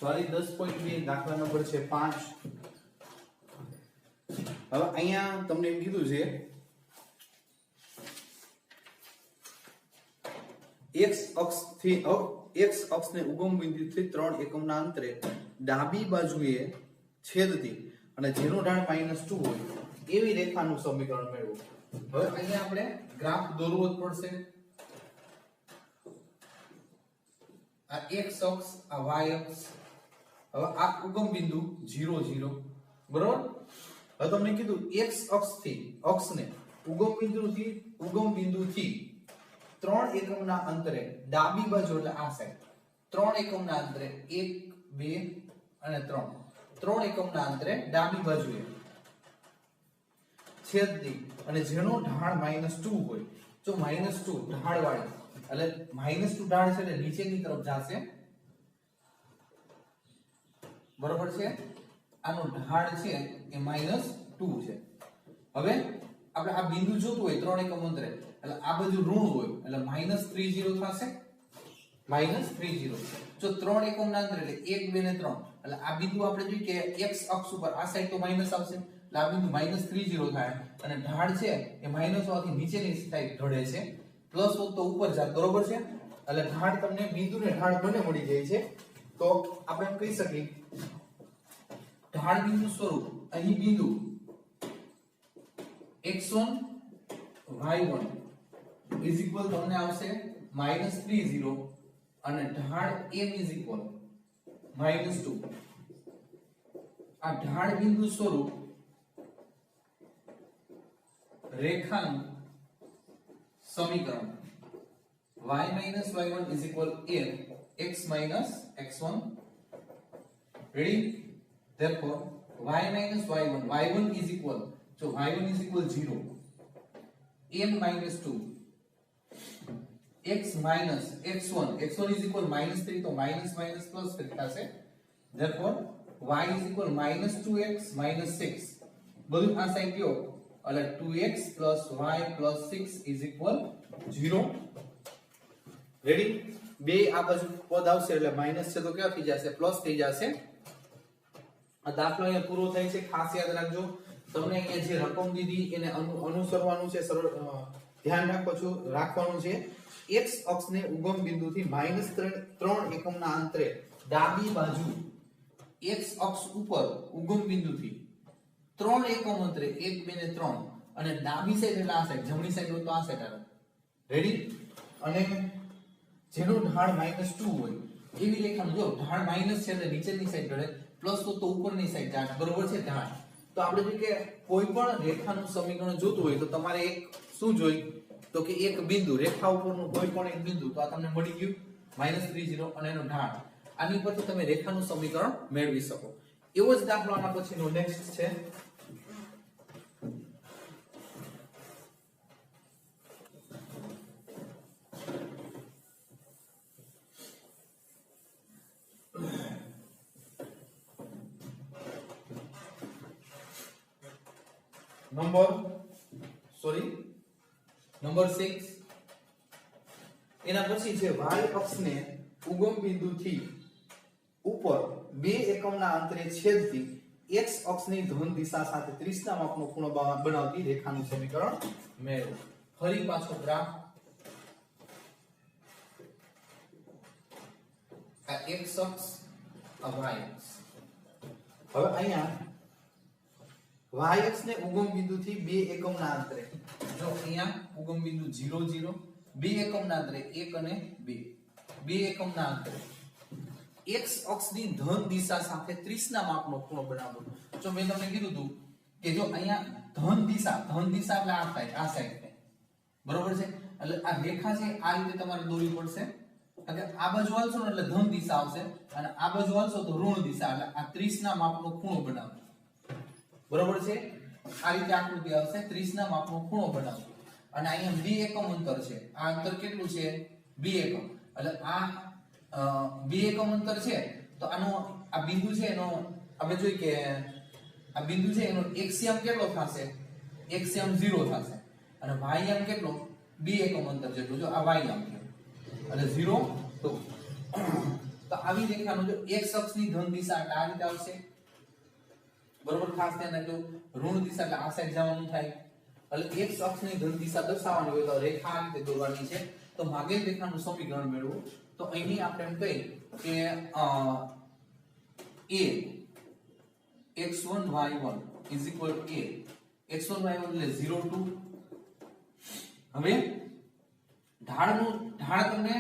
Sorry 10.2 દાખલા number છે 5. હવે અહીંયા તમને એમ કીધું છે x અક્ષને ઉગમ બિંદુથી 3 એકમના અંતરે ડાબી બાજુએ છેદતી અને જેનો ઢાળ -2 હોય એવી રેખાનું સમીકરણ મેળવો. હવે અહીંયા આપણે ગ્રાફ દોરવો જ પડશે. આ x અક્ષ, આ y અક્ષ. હવે આ ઉગમ બિંદુ 0 0, બરોબર. હવે તમને કીધું x અક્ષને ઉગમ બિંદુથી 3 એકમના અંતરે ડાબી બાજુ એટલે આ સાઈડ 3 એકમના અંતરે 1 2 અને 3 એકમના અંતરે ડાબી બાજુએ છેદતી અને જેનો ઢાળ -2 હોય. જો -2 ઢાળ વાળી એટલે -2 ઢાળ છે એટલે નીચેની તરફ જશે, બરોબર છે. આનો ઢાળ છે એ -2 છે. હવે આપણે આ બિંદુ જોતું હોય 3 એકમ અંતરે એટલે આ બધું ઋણ હોય એટલે -30 થશે. -30 જો 3 એકમના અંતરે એટલે 1 2 ને 3 એટલે આ બિંદુ આપણે જોઈએ કે x અક્ષ ઉપર આ સાઈડ તો માઈનસ આવશે એટલે આ બિંદુ -30 થાય અને ઢાળ છે એ માઈનસ હોવાથી નીચેની સાઈડ ઢળે છે, પ્લસ હોત તો ઉપર જાય, બરોબર છે. એટલે ઢાળ તમને બિંદુ ને ઢાળ બંને મળી જાય છે. તો આપણે એમ કહી શકીએ ઢાળ બિંદુ સ્વરૂપ અહીં બિંદુ x1 y1 ઇઝ ઇક્વલ તમને આવશે -30 અને ઢાળ m ઇઝ ઇક્વલ -2. આ ઢાળ બિંદુ સ્વરૂપ રેખાનું સમીકરણ y y1 is equal x x1. Ready? therefore y y1 is equal so y1 is equal 0 m -2 x minus x1 is equal -3 તો minus plus થશે. therefore y is equal -2x -6 બધું આ side ગયો એટલે 2x y 6 is equal 0. Ready? બે આ બાજુ પદ આવશે એટલે માઈનસ છે તો કેવા થઈ જશે? પ્લસ થઈ જશે. આ દાખલો અહીંયા પૂરો થાય છે. ખાસ યાદ રાખજો તમને અહીંયા જે રકમ દીધી એને અનુસરવાનું છે, સરળ ધ્યાન રાખવાનું છે. x અક્ષને ઉગમ બિંદુથી -3 એકમના અંતરે ડાબી બાજુ x અક્ષ ઉપર ઉગમ બિંદુથી 3 એકમ અંતરે 1 2 ને 3 અને ડાબી સાઈડ એટલે આ સાઈડ, જમણી સાઈડ હોય તો આ સાઈડ આવે. રેડી? અને જેનો ઢાળ -2 હોય એવી રેખાનું જો ઢાળ માઈનસ છે એટલે નીચેની સાઈડ ઢળે, પ્લસ તો ઉપરની સાઈડ જાય, બરોબર છે. ઢાળ તો આપણે જોઈએ કે કોઈ પણ રેખાનું સમીકરણ જોતું હોય તો તમારે એક શું જોઈ તો કે એક બિંદુ રેખા ઉપરનું કોઈ પણ એક બિંદુ તો આ તમને મળી ગયું -30 અને એનો ઢાળ. આની પરથી તમે રેખાનું સમીકરણ મેળવી શકો. એવો જ દાખલો આના પછીનો નેક્સ્ટ છે. નંબર 6. એના પછી છે y અક્ષને ઉગમ બિંદુથી ઉપર 2 એકમના અંતરે છેદતી x અક્ષની ધન દિશા સાથે 30 ના માપનો ખૂણો બનાવતી રેખાનું સમીકરણ મેળવો. ફરી પાછો ગ્રાફ. આ x અક્ષ, આ y અક્ષ. હવે અહીંયા y અક્ષને ઉગમ બિંદુથી 2 એકમના અંતરે જો અહીંયા ઉગમ બિંદુ 0 0 2 એકમના અંતરે 1 અને 2 એકમના અંતરે x અક્ષની ધન દિશા સાથે 30 ના માપનો ખૂણો બનાવો. જો મેં તમને કીધું હતું કે જો અહીંયા ધન દિશા એટલે આ સાઈડ બરોબર છે. એટલે આ રેખા છે આ રીતે તમારે દોરવી પડશે. એટલે આ બાજુ હાલશો ને એટલે ધન દિશા આવશે અને આ બાજુ હાલશો તો ઋણ દિશા એટલે આ 30 ના માપનો ખૂણો બનાવો. બરોબર છે? આ રીતે આકૃતિ આવશે. 30 ના માપનો ખૂણો બનાવો અને અહીંયા 2 એકમ અંતર છે. આ અંતર કેટલું છે? 2 એકમ. એટલે આ 2 એકમ અંતર છે તો આનો આ બિંદુ છે એનો આપણે જોઈએ કે આ બિંદુ છે એનો xm કેટલો થશે? xm 0 થશે અને ym કેટલો? 2 એકમ અંતર જેટલું. જો આ ym છે એટલે 0 તો આવી રેખાનો જો x અક્ષની ધન દિશા એટલે આ રીતે આવશે બરોબર ખાસ ધ્યાન રાખજો ઋણ દિશા એટલે આ સાઈડ જવાનું થાય એટલે x અક્ષની ધન દિશા દર્શાવવાની હોય તો રેખા આ રીતે દોરવાની છે તો માગેલ રેખાનું સમીકરણ મેળવો તો અહીં આપણે એમ કહીએ કે a x1 y1 is equal to a x1 y1 એટલે 0 2 હવે ઢાળ તમને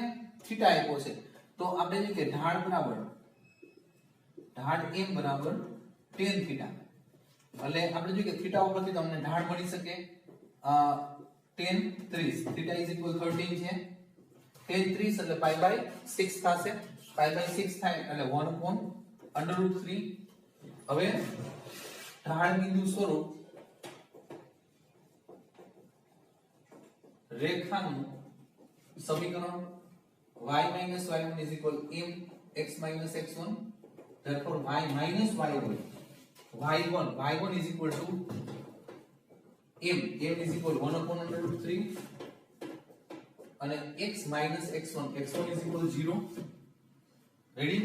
થીટા આપ્યો છે તો આપણે જે કે ઢાળ m બરાબર tan થીટા એટલે આપણે જોઈએ કે થીટા ઉપરથી તમને ઢાળ મળી શકે tan 30 થીટા is equal 13 છે tan 30 એટલે pi by 6 થશે pi by 6 થાય એટલે 1 upon √3 હવે ઢાળ બિંદુ સ્વરૂપ રેખાનું સમીકરણ y y1 is equal m x x1 therefore y y1 is equal to m is equal 1 upon √3 અને x x1 is equal 0 ready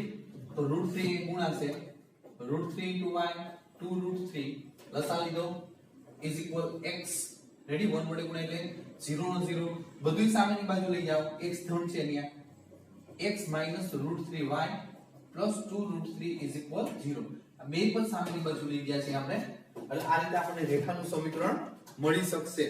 તો √3 એ ગુણાશે √3 into y 2 √3 લસા લીધો is equal x રેડી 1 વડે ગુણાય એટલે 0 નો 0 બધું સામેની બાજુ લઈ જાઓ x ધન છે અહીંયા x √3y 2 √3 is equal 0 આ બે પણ સામેની બાજુ લઈ ગયા છે આપણે એટલે આ રીતે આપણને રેખાનું સમીકરણ મળી શકશે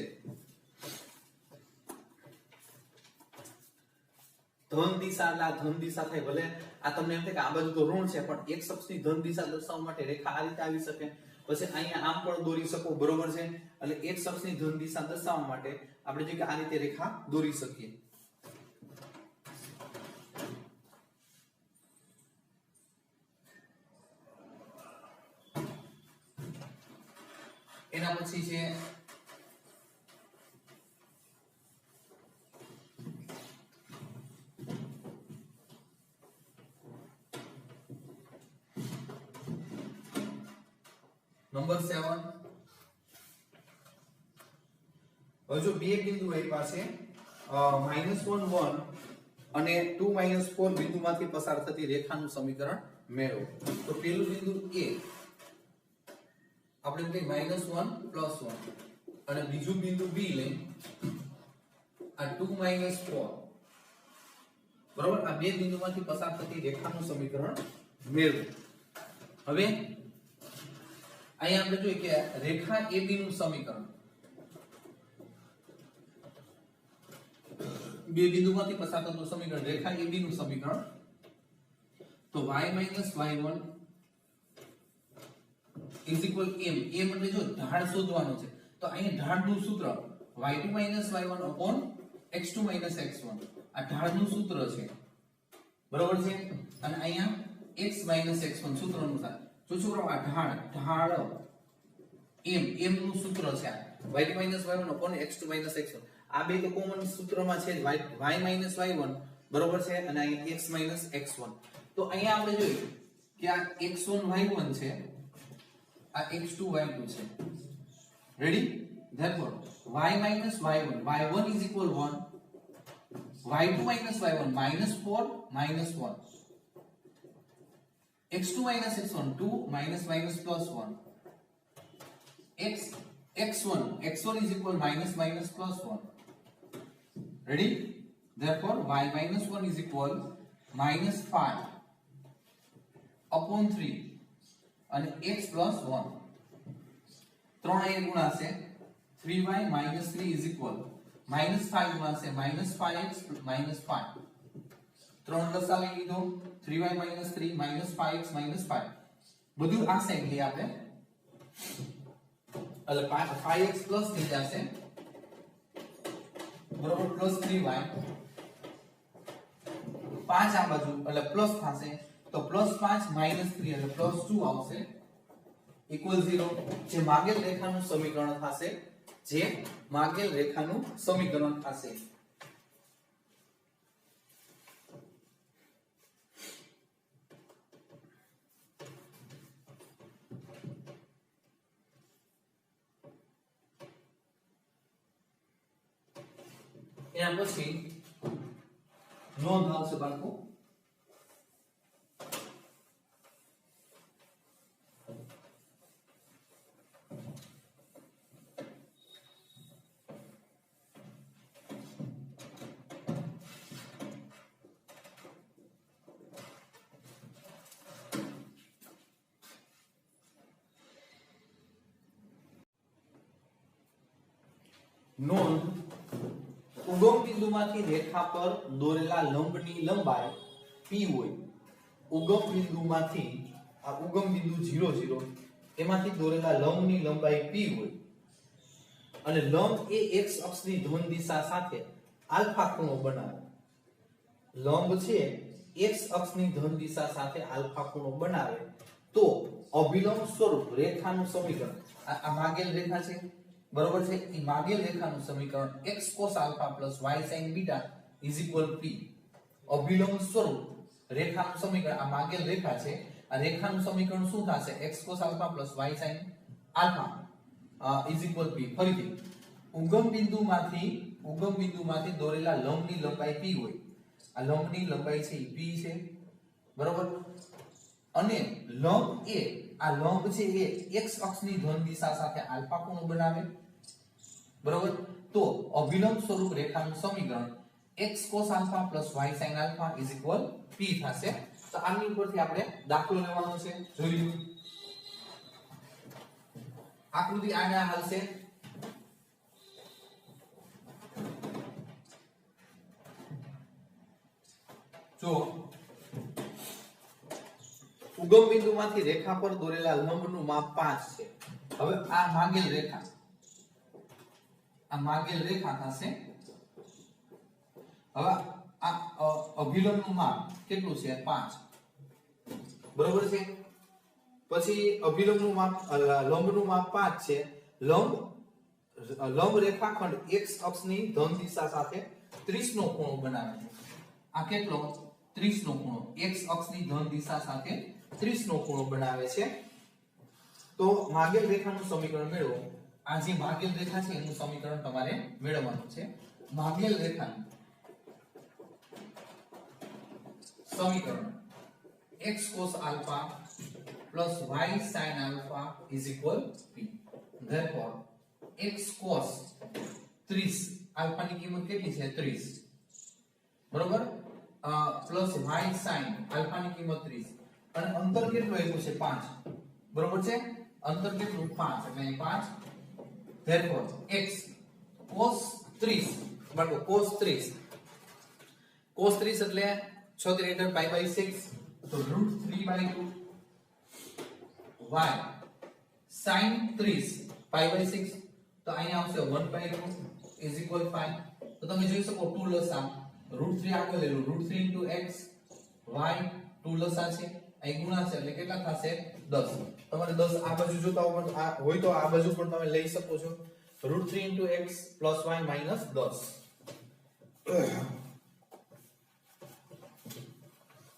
ધન દિશા એટલે આ ધન દિશા થાય ભલે આ તમને એમ થાય કે આ બાજુ તો ઋણ છે પણ x અક્ષની ધન દિશા દર્શાવવા માટે રેખા આ રીતે આવી શકે પછી અહીંયા આમ પણ દોરી શકો બરોબર છે એટલે x અક્ષની ધન દિશા દર્શાવવા માટે આપણે જે કે આ રીતે રેખા દોરી શકીએ એના પછી છે નંબર 7 હવે જો બે બિંદુ આપ્યા છે -1 1 અને 2 4 બિંદુમાંથી પસાર થતી રેખાનું સમીકરણ મેળવો તો પહેલું બિંદુ a આપણે કહીએ -1 +1 અને બીજું બિંદુ b લઈ આ 2 4 બરોબર આ બે બિંદુમાંથી પસાર થતી રેખાનું સમીકરણ મેળવો હવે અહીંયા આપણે જોઈએ કે રેખા AB નું સમીકરણ બે બિંદુમાંથી પસાર થતું સમીકરણ રેખા AB નું સમીકરણ તો y y1 is equal m એટલે જો ઢાળ શોધવાનો છે તો અહીં ઢાળનું સૂત્ર y2 y1 upon x2 x1 આ ઢાળનું સૂત્ર છે બરોબર છે અને અહીંયા x x1 સૂત્ર અનુસાર જો છોકરાઓ આ ઢાળ m નું સૂત્ર છે આ y2 y1 upon x2 x1 આ બે તો કોમન સૂત્રમાં છે y y1 બરોબર છે અને અહીં x x1 તો અહીંયા આપણે જોઈએ કે આ x1 y1 છે આ x2 y2 છે ready therefore y y1 is equal 1 y2 y1 -4 -1 x2 x1 2 -+1 x1 is equal -+1 ready therefore y -1 is equal -5 upon 3 અને x + 1 ત્રણ અહીંયા ગુણાશે 3y - 3 is equal -5 ગુણાશે -5x -5 ત્રણ લસાવી લીધો 3y - 3 -5x -5 બધું આ સાઈડ લઈ આપણે એટલે 5x પ્લસ થઈ જશે બરોબર પ્લસ 3y 5 આ બાજુ એટલે પ્લસ થશે તો +5 - 3 એટલે +2 આવશે ઇક્વલ 0 જે માગેલ રેખાનું સમીકરણ થશે એના પછી નોંધ આવશે બાળકો નોંધ ઉગમ બિંદુમાંથી રેખા પર દોરેલા લંબની લંબાઈ p હોય. ઉગમ બિંદુમાંથી આ ઉગમ બિંદુ 0 0 એમાંથી દોરેલા લંબની લંબાઈ p હોય અને લંબ એ x અક્ષની ધન દિશા સાથે આલ્ફા ખૂણો બનાવે. લંબ છે x અક્ષની ધન દિશા સાથે આલ્ફા ખૂણો બનાવે તો અભિલંબ સ્વરૂપ રેખાનું સમીકરણ આ માગેલ રેખા છે બરોબર છે. એ માગેલ રેખાનું સમીકરણ x cos alpha y sin beta p. અભિલંબ સ્વરૂપ રેખાનું સમીકરણ આ માગેલ રેખા છે. આ રેખાનું સમીકરણ શું થશે? x cos alpha y sin alpha p. ફરીથી ઉગમ બિંદુમાંથી દોરેલા લંબની લંબાઈ p હોય. આ લંબની લંબાઈ છે p છે બરોબર. અને લંબ એ આ લંબ છે એ x અક્ષની ધન દિશા સાથે આલ્ફા ખૂણો બનાવે બરોબર. તો અભિલંબ સ્વરૂપ રેખાનું સમીકરણ x cos alpha y sin alpha p થશે. તો આની ઉપરથી આપણે દાખલો લેવાનો છે. જોઈ લો આકૃતિ આના હાલશે. જો ઉગમ બિંદુમાંથી રેખા પર દોરેલા લંબનું માપ 5 છે. હવે આ માગેલ રેખા થશે. હવે આ અભિલંબનું માપ કેટલું છે? 5 બરોબર છે. પછી અભિલંબનું માપ લંબનું માપ 5 છે. લંબ રેખાખંડ x અક્ષની ધન દિશા સાથે 30 નો ખૂણો બનાવે છે. આ કેટલો? 30 નો ખૂણો x અક્ષની ધન દિશા સાથે 30 નો ખૂણો બનાવે છે. તો માગેલ રેખાનું સમીકરણ મેળવો. આ જે માગેલ રેખા છે એનું સમીકરણ તમારે મેળવવાનું છે. માગેલ રેખાનું સમીકરણ x cos alpha y sin alpha p. therefore x cos 30 alpha ની કિંમત કેટલી છે? 30 બરોબર. પ્લસ y sin alpha ની કિંમત 30 અને અંતર કેટલું આપ્યું છે? 5 બરોબર છે. અંતર કેટલું? 5 એટલે 5. therefore x cos 30 બરાબર cos 30 એટલે 36 pi by 6 તો √3/2 y sin 30 pi by 6 તો અહીંયા આવશે 1/2 = 5. તો તમે જોઈ શકો 2 લસા √3 આગળ લેલું √3 * x y 2 લસા છે અહીં ગુણા છે એટલે કેટલા થશે? 10. તમારે 10 આ બાજુ જોતા હોય તો આ બાજુ પણ તમે લઈ શકો છો. √3 * x + y - 10.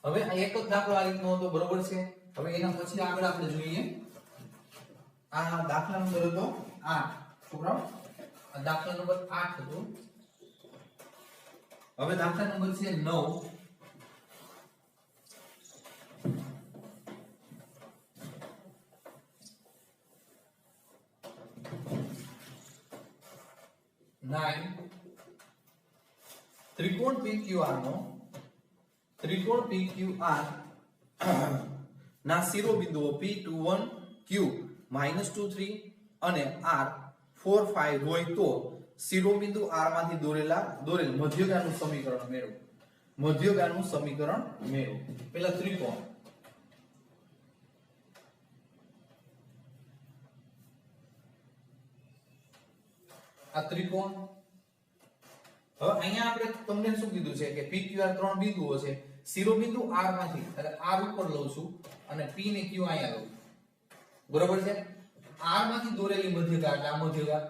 હવે આ એક જ દાખલો આ રીતનો હતો બરોબર છે. હવે એના પછી આગળ આપણે જોઈએ આ દાખલા નંબર હતો 8. છોકરાઓ આ દાખલા નંબર 8 હતો. હવે દાખલા નંબર છે 9. ત્રિકોણ PQR ના શિરોબિંદુઓ P21 Q -2 3 અને R 4 5 હોય તો શિરોબિંદુ R માંથી દોરેલ મધ્યગાનું સમીકરણ મેળવો. પહેલા ત્રિકોણ આ ત્રિકોણ. હવે અહીંયા આપણે તમને શું કીધું છે કે PQR 3 બિંદુઓ છે. શિરોબિંદુ R માંથી એટલે R ઉપર લઉં છું અને P ને Q અહીંયા લઉં બરોબર છે. R માંથી દોરેલી મધ્યગા એટલે આ મધ્યગા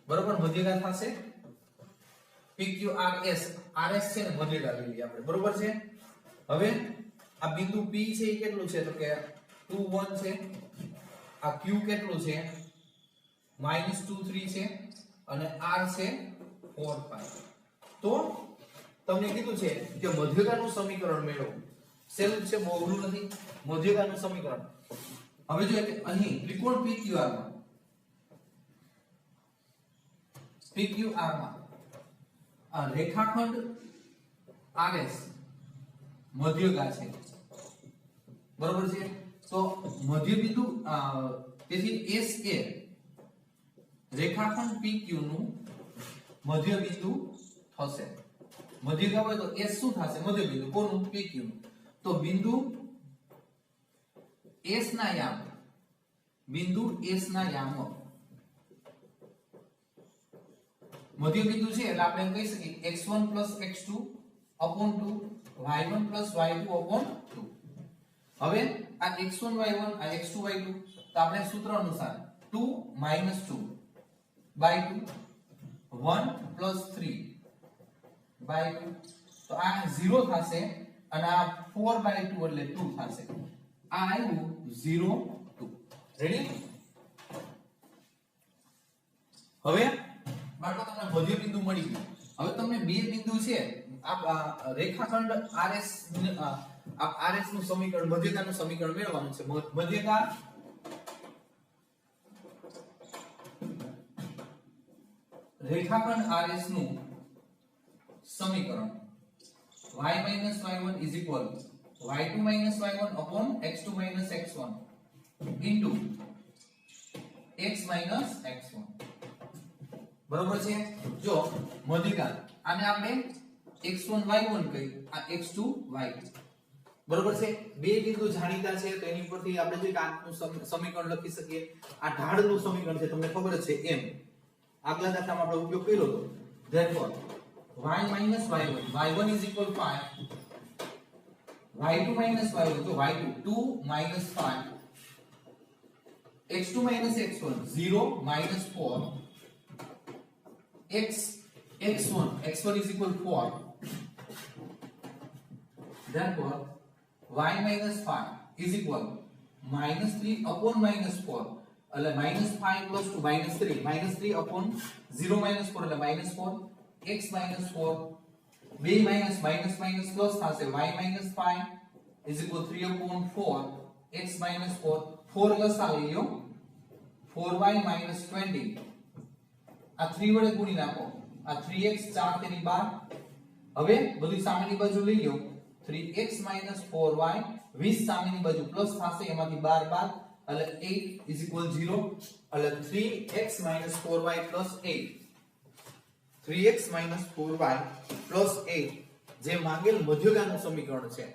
બરોબર મધ્યગા થશે PQRS. RS છે ને મધ્યગા લઈ આપણે બરોબર છે. હવે આ બિંદુ P છે એ કેટલું છે? તો કે 2 1 છે. આ Q કેટલું છે? -2 3 છે અને R છે 4 5. તો તમને કીધું છે કે મધ્યગાનું સમીકરણ મેળવો. સહેલું છે, બહુ અઘરું નથી. મધ્યગાનું સમીકરણ હવે જો કે અહીં ત્રિકોણ PQR માં આ રેખાખંડ RS મધ્યગા છે બરોબર છે. તો મધ્ય બિંદુ તેથી SA રેખાખંડ PQ નું મધ્ય બિંદુ થશે મધ્યગા હોય તો S શું થશે મધ્ય બિંદુ કોનું PQ નું તો બિંદુ S ના યામ મધ્ય બિંદુ છે એટલે આપણે કહી શકીએ x1 x2 upon 2 y1 y2 upon 2 હવે આ x1 y1 આ x2 y2 તો આપણે સૂત્ર અનુસાર 2 2 by 2 1 3 by 2 તો આ 0 થશે અને આ 4 by 2 એટલે 2 થશે આ આવ્યું 0 2 રેડી હવે બાળકો તમને મધ્ય બિંદુ મળી ગયું હવે તમને બે બિંદુ છે આ રેખાખંડ RS RS નું સમીકરણ મધ્યગાનું સમીકરણ મેળવવાનું છે મધ્યગા રેખાખંડ RS નું સમીકરણ y y1 y2 y1 upon x2 x1 into x x1 બરોબર છે જો મધ્યગા આને આપણે x1 y1 કહી આ x2 y2 બરોબર છે બે બિંદુ જાણીતા છે તો એની પરથી આપણે જે આનું સમીકરણ લખી શકીએ આ ઢાળનું સમીકરણ છે તમને ખબર જ છે એમ આગલા દાખલામાં આપણે ઉપયોગ કર્યો હતો therefore y y1 is equal 5 y2 y1 તો y2 2 5 x2 x1 0 4 x1 is equal 4 therefore y 5 is equal -3 upon -4 એટલે -5 plus to -3 -3 upon 0 4 એટલે -4 x -4 બે માઈનસ માઈનસ માઈનસ પ્લસ થશે y 5 is equal 3 upon 4 x -4 4 લસા લઈ લો 4y 20 આ 3 વડે ગુણી નાખો આ 3x 4 તેની 12 હવે બધી સામેની બાજુ લઈ લો 3x 4y 20 સામેની બાજુ પ્લસ થશે એમાંથી 12 બાદ એટલે 8 is equal 0 એટલે 3x 4y 8 3x 4y 8 જે માંગેલ મધ્યગાનું સમીકરણ છે